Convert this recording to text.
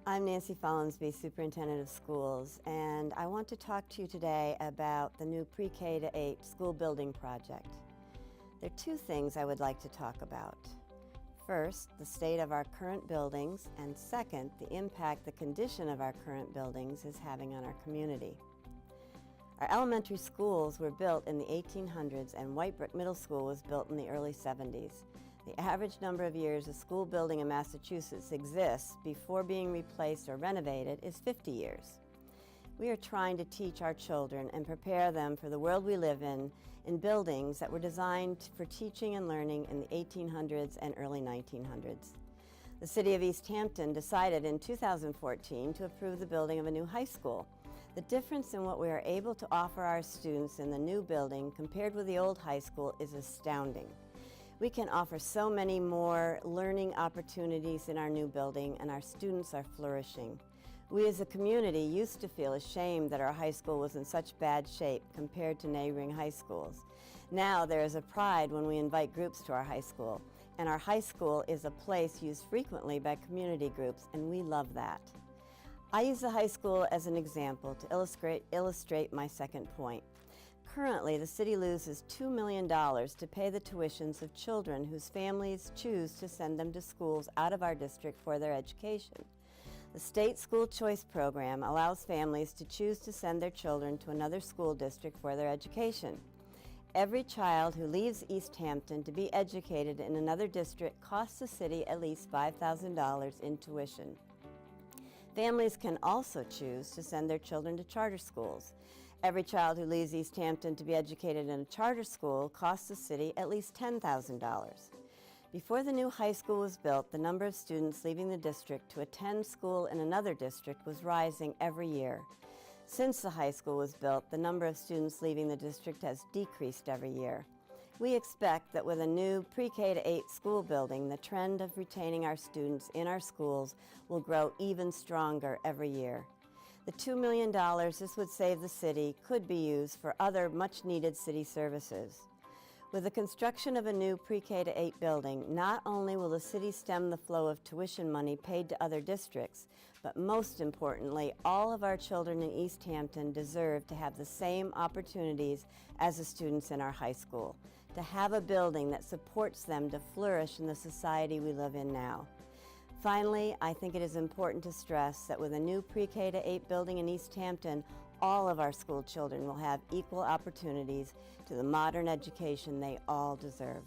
I'm Nancy Follansbee, Superintendent of Schools, and I want to talk to you today about the new pre-K to 8 school building project. There are two things I would like to talk about. First, the state of our current buildings, and second, the impact the condition of our current buildings is having on our community. Our elementary schools were built in the 1800s, and White Brook Middle School was built in the early 70s. The average number of years a school building in Massachusetts exists before being replaced or renovated is 50 years. We are trying to teach our children and prepare them for the world we live in buildings that were designed for teaching and learning in the 1800s and early 1900s. The City of East Hampton decided in 2014 to approve the building of a new high school. The difference in what we are able to offer our students in the new building compared with the old high school is astounding. We can offer so many more learning opportunities in our new building, and our students are flourishing. We as a community used to feel ashamed that our high school was in such bad shape compared to neighboring high schools. Now there is a pride when we invite groups to our high school, and our high school is a place used frequently by community groups, and we love that. I use the high school as an example to illustrate my second point. Currently, the city loses $2 million to pay the tuitions of children whose families choose to send them to schools out of our district for their education. The state school choice program allows families to choose to send their children to another school district for their education. Every child who leaves East Hampton to be educated in another district costs the city at least $5,000 in tuition. Families can also choose to send their children to charter schools. Every child who leaves East Hampton to be educated in a charter school costs the city at least $10,000. Before the new high school was built, the number of students leaving the district to attend school in another district was rising every year. Since the high school was built, the number of students leaving the district has decreased every year. We expect that with a new pre-K to 8 school building, the trend of retaining our students in our schools will grow even stronger every year. The $2 million this would save the city could be used for other much-needed city services. With the construction of a new pre-K to 8 building, not only will the city stem the flow of tuition money paid to other districts, but most importantly, all of our children in East Hampton deserve to have the same opportunities as the students in our high school, to have a building that supports them to flourish in the society we live in now. Finally, I think it is important to stress that with a new pre-K to 8 building in East Hampton, all of our school children will have equal opportunities to the modern education they all deserve.